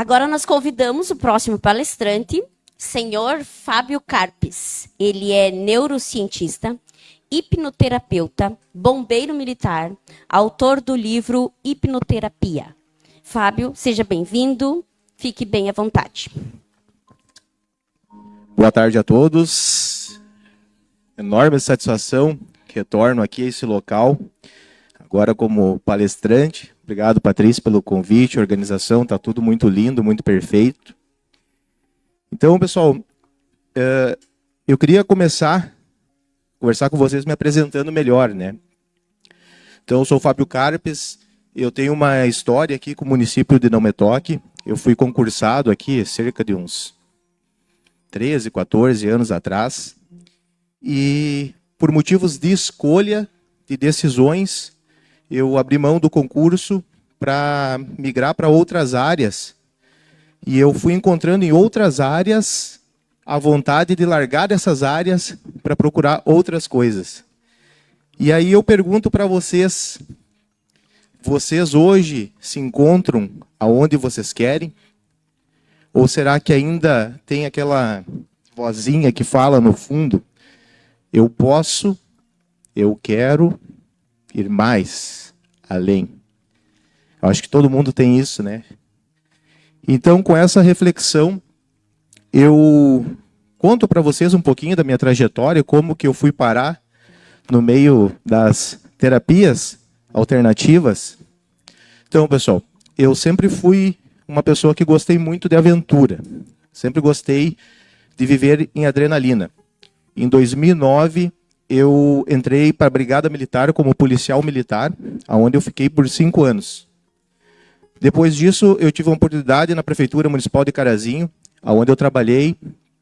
Agora nós convidamos o próximo palestrante, senhor Fábio Carpes. Ele é neurocientista, hipnoterapeuta, bombeiro militar, autor do livro Hipnoterapia. Fábio, seja bem-vindo, fique bem à vontade. Boa tarde a todos. Enorme satisfação que retorno aqui a esse local, agora como palestrante. Obrigado, Patrícia, pelo convite, a organização, está tudo muito lindo, muito perfeito. Então, pessoal, eu queria começar a conversar com vocês me apresentando melhor, né? Então, eu sou o Fábio Carpes, eu tenho uma história aqui com o município de Não Me Toque. Eu fui concursado aqui cerca de uns 13, 14 anos atrás. E por motivos de escolha, de decisões, eu abri mão do concurso para migrar para outras áreas. E eu fui encontrando em outras áreas a vontade de largar dessas áreas para procurar outras coisas. E aí eu pergunto para vocês, vocês hoje se encontram aonde vocês querem? Ou será que ainda tem aquela vozinha que fala no fundo, eu posso, eu quero ir mais, além? Eu acho que todo mundo tem isso, né? Então, com essa reflexão, eu conto para vocês um pouquinho da minha trajetória, como que eu fui parar no meio das terapias alternativas. Então, pessoal, eu sempre fui uma pessoa que gostei muito de aventura. Sempre gostei de viver em adrenalina. Em 2009, eu entrei para a Brigada Militar como policial militar, onde eu fiquei por 5 anos. Depois disso, eu tive uma oportunidade na Prefeitura Municipal de Carazinho, onde eu trabalhei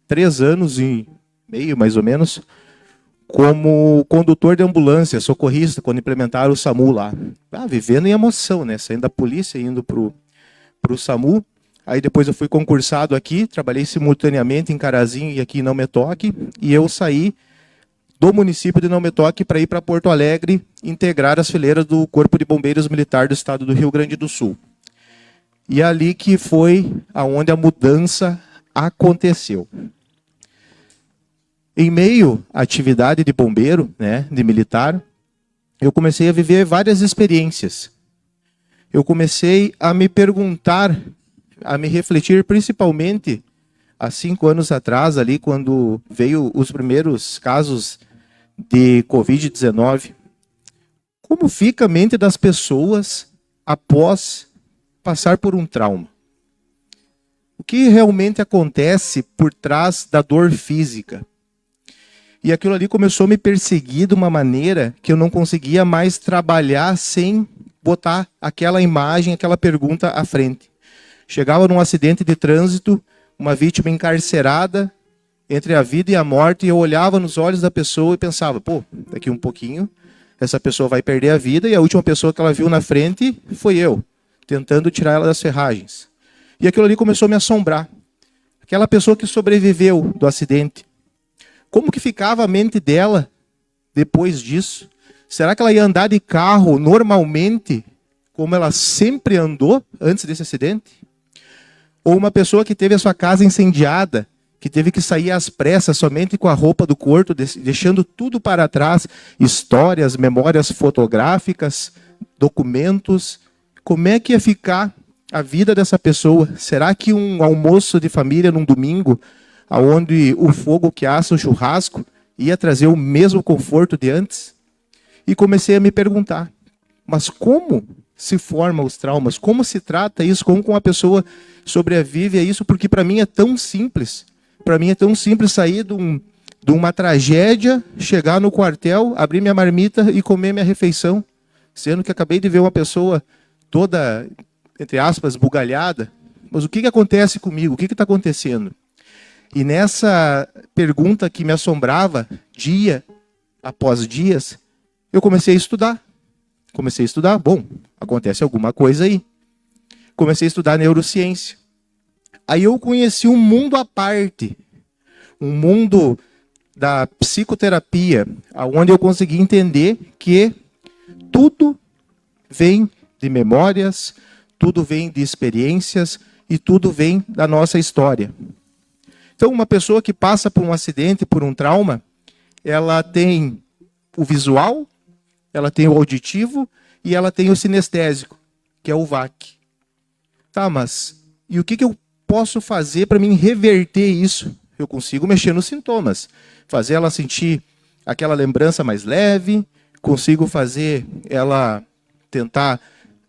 3 anos e meio, mais ou menos, como condutor de ambulância, socorrista, quando implementaram o SAMU lá. Vivendo em emoção, né? Saindo da polícia, indo para o SAMU. Aí depois eu fui concursado aqui, trabalhei simultaneamente em Carazinho e aqui em Não Me Toque, e eu saí do município de Não Me Toque para ir para Porto Alegre, integrar as fileiras do Corpo de Bombeiros Militar do Estado do Rio Grande do Sul. E ali que foi aonde a mudança aconteceu. Em meio à atividade de bombeiro, né, de militar, eu comecei a viver várias experiências. Eu comecei a me perguntar, a me refletir, principalmente há 5 anos atrás, ali quando veio os primeiros casos de Covid-19. Como fica a mente das pessoas após passar por um trauma? O que realmente acontece por trás da dor física? E aquilo ali começou a me perseguir de uma maneira que eu não conseguia mais trabalhar sem botar aquela imagem, aquela pergunta à frente. Chegava num acidente de trânsito, uma vítima encarcerada entre a vida e a morte, e eu olhava nos olhos da pessoa e pensava, daqui um pouquinho essa pessoa vai perder a vida, e a última pessoa que ela viu na frente foi eu, tentando tirar ela das ferragens. E aquilo ali começou a me assombrar. Aquela pessoa que sobreviveu do acidente, como que ficava a mente dela depois disso? Será que ela ia andar de carro normalmente, como ela sempre andou antes desse acidente? Ou uma pessoa que teve a sua casa incendiada, que teve que sair às pressas somente com a roupa do corpo, deixando tudo para trás, histórias, memórias fotográficas, documentos. Como é que ia ficar a vida dessa pessoa? Será que um almoço de família num domingo, onde o fogo que assa o churrasco ia trazer o mesmo conforto de antes? E comecei a me perguntar, mas como se formam os traumas? Como se trata isso? Como uma pessoa sobrevive a isso? Porque para mim é tão simples. Para mim é tão simples sair de uma tragédia, chegar no quartel, abrir minha marmita e comer minha refeição. Sendo que acabei de ver uma pessoa toda, entre aspas, bugalhada. Mas o que acontece comigo? O que está acontecendo? E nessa pergunta que me assombrava, dia após dias, eu comecei a estudar. Bom, acontece alguma coisa aí. Comecei a estudar neurociência. Aí eu conheci um mundo à parte, um mundo da psicoterapia, onde eu consegui entender que tudo vem de memórias, tudo vem de experiências e tudo vem da nossa história. Então, uma pessoa que passa por um acidente, por um trauma, ela tem o visual, ela tem o auditivo e ela tem o sinestésico, que é o VAC. Tá, mas e o que eu posso fazer para mim reverter isso? Eu consigo mexer nos sintomas, fazer ela sentir aquela lembrança mais leve, consigo fazer ela tentar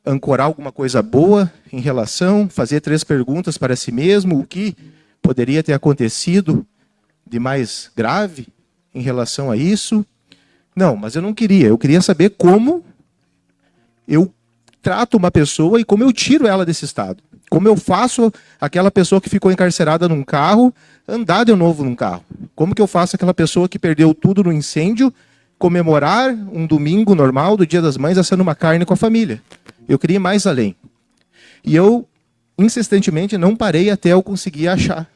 ancorar alguma coisa boa em relação, fazer 3 perguntas para si mesmo, o que poderia ter acontecido de mais grave em relação a isso. Não, mas eu não queria. Eu queria saber como eu trato uma pessoa e como eu tiro ela desse estado. Como eu faço aquela pessoa que ficou encarcerada num carro andar de novo num carro. Como que eu faço aquela pessoa que perdeu tudo no incêndio comemorar um domingo normal do Dia das Mães assando uma carne com a família. Eu queria ir mais além. E eu, insistentemente, não parei até eu conseguir achar.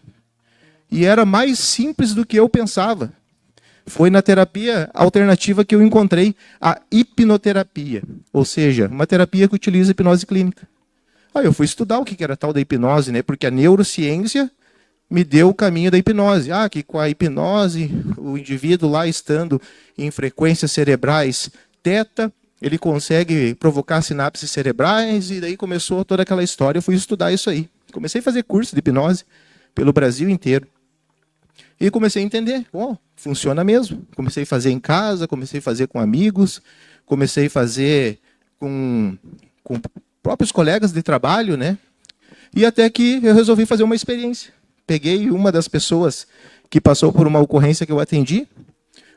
E era mais simples do que eu pensava. Foi na terapia alternativa que eu encontrei a hipnoterapia. Ou seja, uma terapia que utiliza hipnose clínica. Aí eu fui estudar o que era tal da hipnose, né? Porque a neurociência me deu o caminho da hipnose. Que com a hipnose, o indivíduo lá estando em frequências cerebrais teta, ele consegue provocar sinapses cerebrais, e daí começou toda aquela história. Eu fui estudar isso aí. Comecei a fazer curso de hipnose pelo Brasil inteiro. E comecei a entender, funciona mesmo. Comecei a fazer em casa, comecei a fazer com amigos, comecei a fazer com próprios colegas de trabalho, né? E até que eu resolvi fazer uma experiência. Peguei uma das pessoas que passou por uma ocorrência que eu atendi,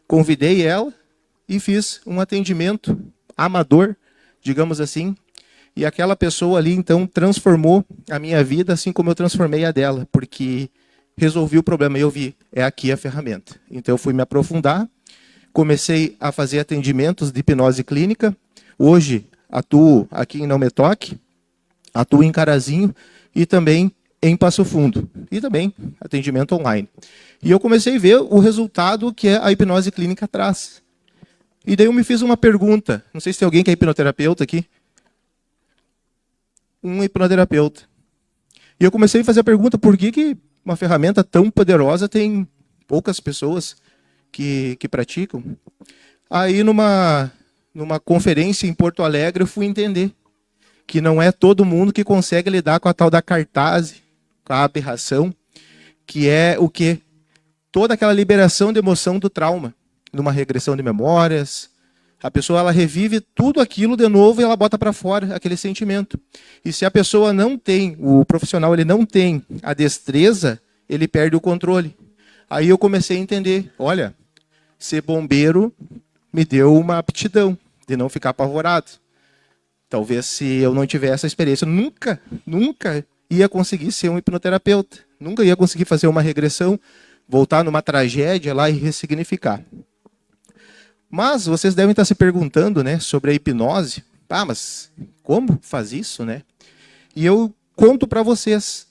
convidei ela e fiz um atendimento amador, digamos assim. E aquela pessoa ali, então, transformou a minha vida, assim como eu transformei a dela, porque resolvi o problema e eu vi, é aqui a ferramenta. Então eu fui me aprofundar, comecei a fazer atendimentos de hipnose clínica. Hoje atuo aqui em Não Me Toque, atuo em Carazinho e também em Passo Fundo. E também atendimento online. E eu comecei a ver o resultado que a hipnose clínica traz. E daí eu me fiz uma pergunta. Não sei se tem alguém que é hipnoterapeuta aqui. Um hipnoterapeuta. E eu comecei a fazer a pergunta, por que uma ferramenta tão poderosa tem poucas pessoas que praticam? Aí numa conferência em Porto Alegre eu fui entender que não é todo mundo que consegue lidar com a tal da cartaz, com a aberração, que é o quê? Toda aquela liberação de emoção do trauma, numa regressão de memórias. A pessoa ela revive tudo aquilo de novo e ela bota para fora aquele sentimento. E se a pessoa não tem, o profissional ele não tem a destreza, ele perde o controle. Aí eu comecei a entender, olha, ser bombeiro me deu uma aptidão de não ficar apavorado. Talvez se eu não tivesse essa experiência, eu nunca ia conseguir ser um hipnoterapeuta. Nunca ia conseguir fazer uma regressão, voltar numa tragédia lá e ressignificar. Mas vocês devem estar se perguntando, né, sobre a hipnose. Mas como faz isso, né? E eu conto para vocês.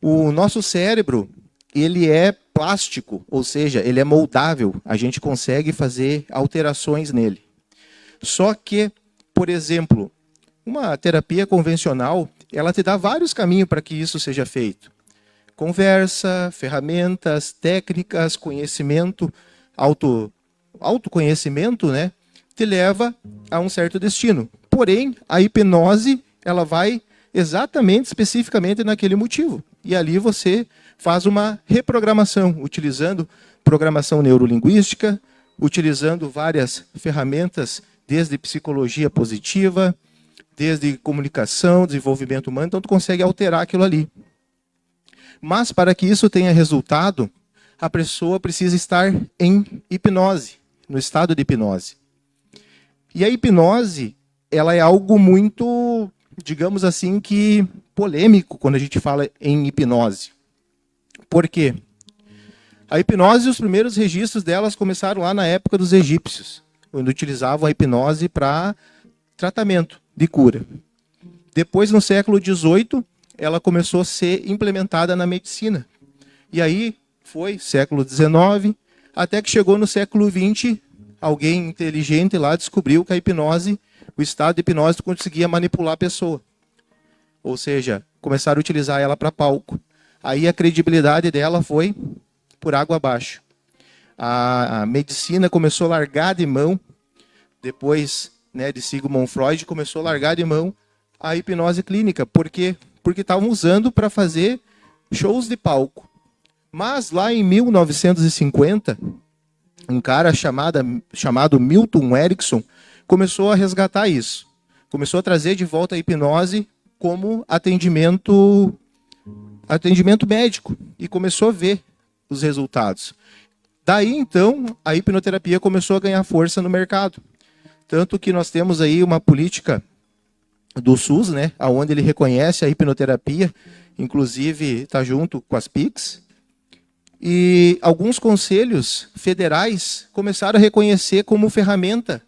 O nosso cérebro, ele é plástico, ou seja, ele é moldável. A gente consegue fazer alterações nele. Só que, por exemplo, uma terapia convencional, ela te dá vários caminhos para que isso seja feito. Conversa, ferramentas, técnicas, conhecimento, autoconhecimento, né, te leva a um certo destino. Porém, a hipnose, ela vai exatamente, especificamente naquele motivo. E ali você faz uma reprogramação, utilizando programação neurolinguística, utilizando várias ferramentas, desde psicologia positiva, desde comunicação, desenvolvimento humano, então tu consegue alterar aquilo ali. Mas para que isso tenha resultado, a pessoa precisa estar em hipnose, no estado de hipnose. E a hipnose, ela é algo muito, digamos assim, que polêmico quando a gente fala em hipnose. Por quê? A hipnose, os primeiros registros delas começaram lá na época dos egípcios, onde utilizavam a hipnose para tratamento de cura. Depois, no século XVIII, ela começou a ser implementada na medicina. E aí foi século XIX, até que chegou no século XX, alguém inteligente lá descobriu que a hipnose, o estado de hipnose, conseguia manipular a pessoa. Ou seja, começaram a utilizar ela para palco. Aí a credibilidade dela foi por água abaixo. A medicina começou a largar de mão, depois, né, de Sigmund Freud, começou a largar de mão a hipnose clínica. Por quê? Porque estavam usando para fazer shows de palco. Mas lá em 1950, um cara chamado Milton Erickson começou a resgatar isso. Começou a trazer de volta a hipnose como atendimento médico. E começou a ver os resultados. Daí, então, a hipnoterapia começou a ganhar força no mercado. Tanto que nós temos aí uma política do SUS, né, onde ele reconhece a hipnoterapia, inclusive está junto com as PICs. E alguns conselhos federais começaram a reconhecer como ferramenta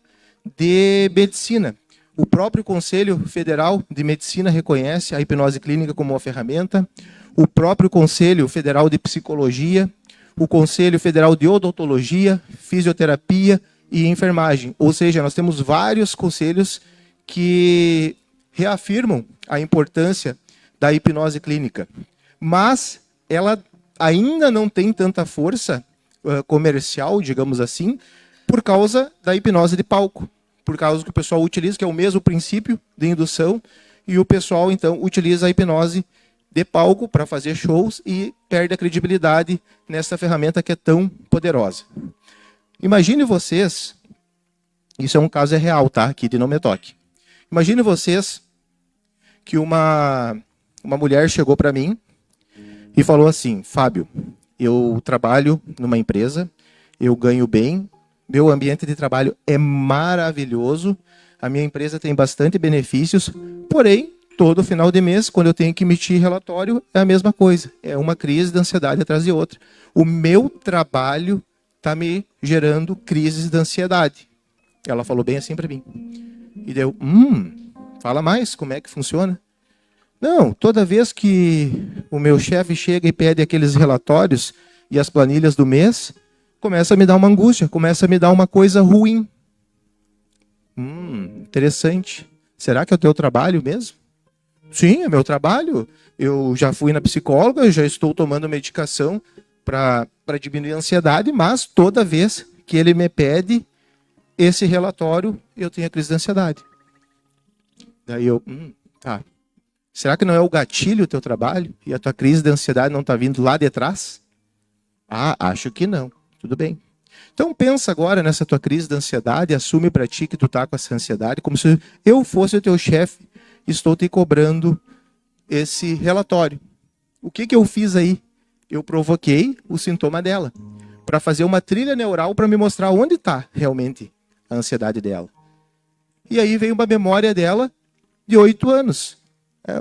de medicina. O próprio Conselho Federal de Medicina reconhece a hipnose clínica como uma ferramenta. O próprio Conselho Federal de Psicologia, o Conselho Federal de Odontologia, Fisioterapia e Enfermagem. Ou seja, nós temos vários conselhos que reafirmam a importância da hipnose clínica. Mas ela ainda não tem tanta força comercial, digamos assim, por causa da hipnose de palco. Por causa que o pessoal utiliza, que é o mesmo princípio de indução, e o pessoal, então, utiliza a hipnose de palco para fazer shows e perde a credibilidade nessa ferramenta que é tão poderosa. Imagine vocês, isso é um caso real, tá? Aqui de Não Me Toque. Imagine vocês que uma mulher chegou para mim e falou assim: Fábio, eu trabalho numa empresa, eu ganho bem, meu ambiente de trabalho é maravilhoso, a minha empresa tem bastante benefícios, porém, todo final de mês, quando eu tenho que emitir relatório, é a mesma coisa. É uma crise de ansiedade atrás de outra. O meu trabalho está me gerando crises de ansiedade. Ela falou bem assim para mim. E deu, fala mais, como é que funciona? Não, toda vez que o meu chefe chega e pede aqueles relatórios e as planilhas do mês, começa a me dar uma angústia, começa a me dar uma coisa ruim. Interessante. Será que é o teu trabalho mesmo? Sim, é meu trabalho. Eu já fui na psicóloga, eu já estou tomando medicação para diminuir a ansiedade, mas toda vez que ele me pede esse relatório, eu tenho a crise de ansiedade. Daí eu, tá. Será que não é o gatilho o teu trabalho? E a tua crise de ansiedade não está vindo lá de trás? Ah, acho que não. Tudo bem. Então pensa agora nessa tua crise de ansiedade, assume para ti que tu tá com essa ansiedade, como se eu fosse o teu chefe, estou te cobrando esse relatório. O que eu fiz aí? Eu provoquei o sintoma dela, para fazer uma trilha neural para me mostrar onde está realmente a ansiedade dela. E aí veio uma memória dela de 8 anos.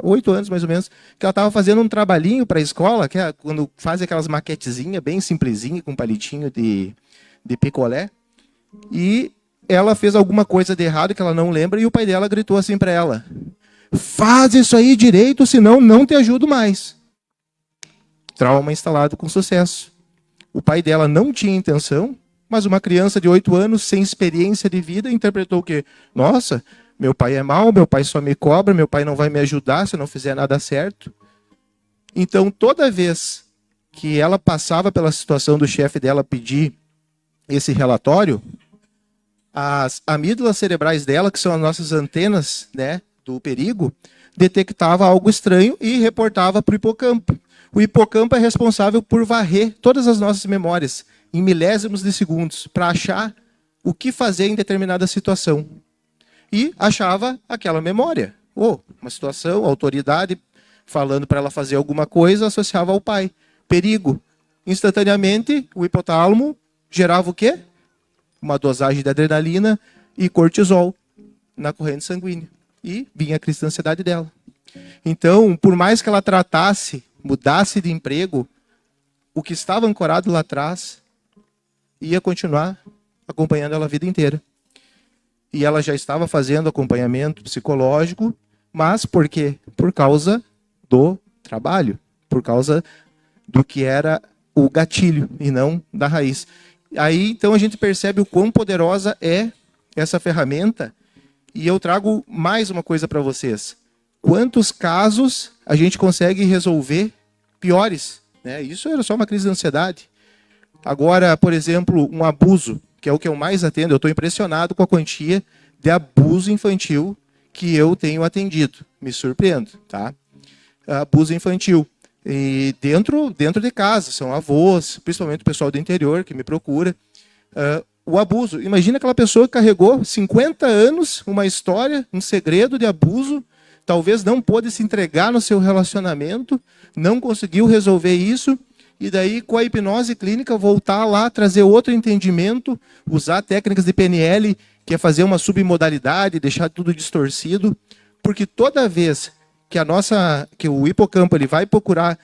8 anos mais ou menos, que ela estava fazendo um trabalhinho para a escola, que é quando faz aquelas maquetezinhas bem simplesinhas, com palitinho de picolé, e ela fez alguma coisa de errado que ela não lembra, e o pai dela gritou assim para ela: faz isso aí direito, senão não te ajudo mais. Trauma instalado com sucesso. O pai dela não tinha intenção, mas uma criança de 8 anos, sem experiência de vida, interpretou que, nossa, meu pai é mau, meu pai só me cobra, meu pai não vai me ajudar se eu não fizer nada certo. Então, toda vez que ela passava pela situação do chefe dela pedir esse relatório, as amígdalas cerebrais dela, que são as nossas antenas, né, do perigo, detectava algo estranho e reportava para o hipocampo. O hipocampo é responsável por varrer todas as nossas memórias em milésimos de segundos para achar o que fazer em determinada situação. E achava aquela memória. Uma situação, autoridade falando para ela fazer alguma coisa, associava ao pai. Perigo. Instantaneamente, o hipotálamo gerava o quê? Uma dosagem de adrenalina e cortisol na corrente sanguínea. E vinha a crise de ansiedade dela. Então, por mais que ela tratasse, mudasse de emprego, o que estava ancorado lá atrás ia continuar acompanhando ela a vida inteira. E ela já estava fazendo acompanhamento psicológico, mas por quê? Por causa do trabalho, por causa do que era o gatilho e não da raiz. Aí, então, a gente percebe o quão poderosa é essa ferramenta. E eu trago mais uma coisa para vocês. quantos casos a gente consegue resolver piores, né? Isso era só uma crise de ansiedade. Agora, por exemplo, um abuso, que é o que eu mais atendo, eu estou impressionado com a quantia de abuso infantil que eu tenho atendido. Me surpreendo, tá? Abuso infantil. E dentro de casa, são avós, principalmente o pessoal do interior que me procura. O abuso. Imagina aquela pessoa que carregou 50 anos uma história, um segredo de abuso, talvez não pôde se entregar no seu relacionamento, não conseguiu resolver isso, e daí com a hipnose clínica voltar lá, trazer outro entendimento, usar técnicas de PNL, que é fazer uma submodalidade, deixar tudo distorcido, porque toda vez que o hipocampo ele vai procurar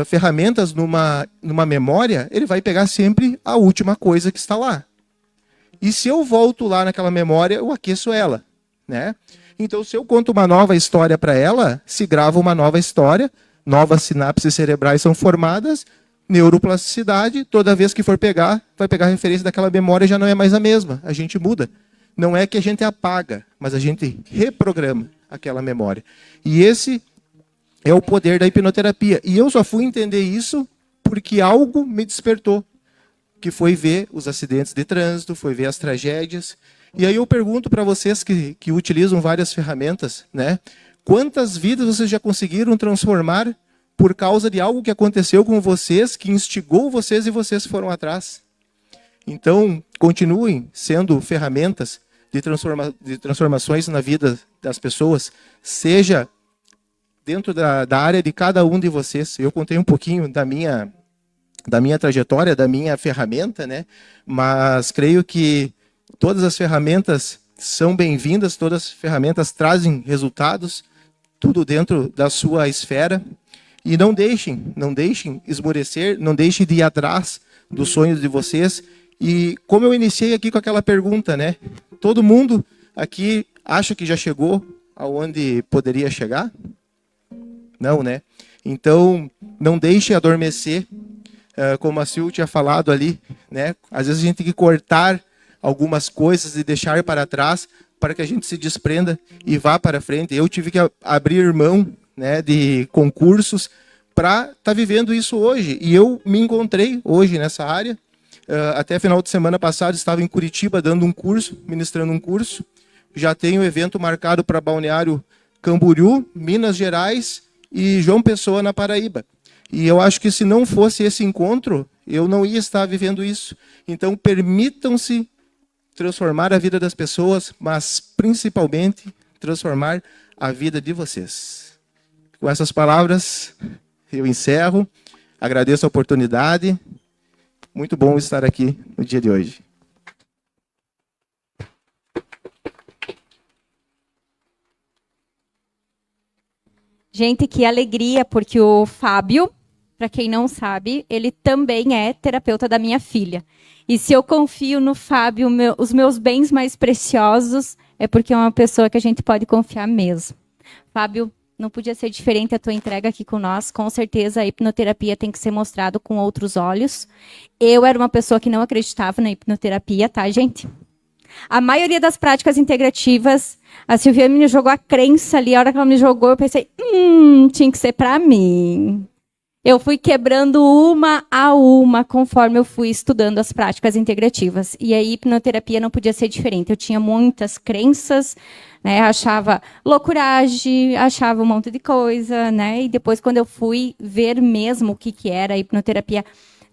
ferramentas numa memória, ele vai pegar sempre a última coisa que está lá. E se eu volto lá naquela memória, eu aqueço ela, né? Então, se eu conto uma nova história para ela, se grava uma nova história, novas sinapses cerebrais são formadas, neuroplasticidade, toda vez que for pegar, vai pegar a referência daquela memória e já não é mais a mesma. A gente muda. Não é que a gente apaga, mas a gente reprograma aquela memória. E esse é o poder da hipnoterapia. E eu só fui entender isso porque algo me despertou, que foi ver os acidentes de trânsito, foi ver as tragédias. E aí eu pergunto para vocês que utilizam várias ferramentas, né? Quantas vidas vocês já conseguiram transformar por causa de algo que aconteceu com vocês, que instigou vocês e vocês foram atrás? Então, continuem sendo ferramentas de transformações na vida das pessoas, seja dentro da área de cada um de vocês. Eu contei um pouquinho da minha trajetória, da minha ferramenta, né? Mas creio que todas as ferramentas são bem-vindas, todas as ferramentas trazem resultados, tudo dentro da sua esfera. E não deixem esmorecer, não deixem de ir atrás dos sonhos de vocês. E como eu iniciei aqui com aquela pergunta, né? Todo mundo aqui acha que já chegou aonde poderia chegar? Não, né? Então, não deixe adormecer, como a Sil tinha falado ali, né? Às vezes a gente tem que cortar algumas coisas e deixar para trás para que a gente se desprenda e vá para frente. Eu tive que abrir mão, né, de concursos para estar vivendo isso hoje. E eu me encontrei hoje nessa área. Até final de semana passada estava em Curitiba dando um curso, ministrando um curso. Já tenho evento marcado para Balneário Camboriú, Minas Gerais e João Pessoa, na Paraíba. E eu acho que se não fosse esse encontro, eu não ia estar vivendo isso. Então, permitam-se transformar a vida das pessoas, mas principalmente transformar a vida de vocês. Com essas palavras, eu encerro. Agradeço a oportunidade. Muito bom estar aqui no dia de hoje. Gente, que alegria, porque o Fábio, para quem não sabe, ele também é terapeuta da minha filha. E se eu confio no Fábio, os meus bens mais preciosos, é porque é uma pessoa que a gente pode confiar mesmo. Fábio, não podia ser diferente a tua entrega aqui com nós. Com certeza a hipnoterapia tem que ser mostrado com outros olhos. Eu era uma pessoa que não acreditava na hipnoterapia, tá, gente? A maioria das práticas integrativas, a Silvia me jogou a crença ali, a hora que ela me jogou, eu pensei, tinha que ser para mim. Eu fui quebrando uma a uma conforme eu fui estudando as práticas integrativas. E a hipnoterapia não podia ser diferente. Eu tinha muitas crenças, né? Achava loucuragem, achava um monte de coisa, né? E depois, quando eu fui ver mesmo o que era a hipnoterapia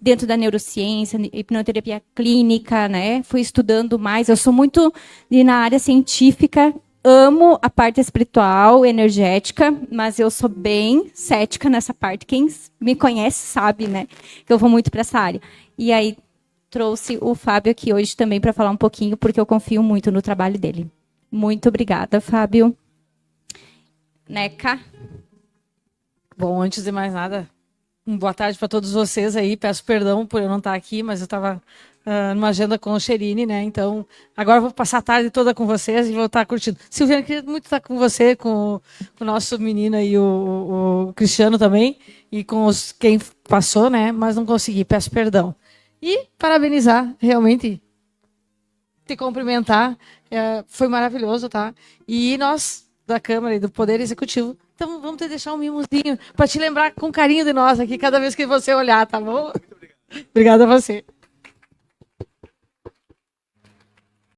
dentro da neurociência, hipnoterapia clínica, né? Fui estudando mais. Eu sou muito na área científica, amo a parte espiritual, energética, mas eu sou bem cética nessa parte. Quem me conhece sabe, né? Que eu vou muito para essa área. E aí trouxe o Fábio aqui hoje também para falar um pouquinho, porque eu confio muito no trabalho dele. Muito obrigada, Fábio. Neca. Bom, antes de mais nada, boa tarde para todos vocês aí. Peço perdão por eu não estar aqui, mas eu estava numa agenda com o Cherini, né? Então, agora eu vou passar a tarde toda com vocês e vou estar curtindo. Silviana, queria muito estar com você, com o nosso menino aí, o Cristiano também, e com quem passou, né? Mas não consegui, peço perdão. E parabenizar, realmente, te cumprimentar, foi maravilhoso, tá? E nós da Câmara e do Poder Executivo. Então vamos te deixar um mimosinho para te lembrar com carinho de nós aqui cada vez que você olhar, tá bom? Obrigada a você.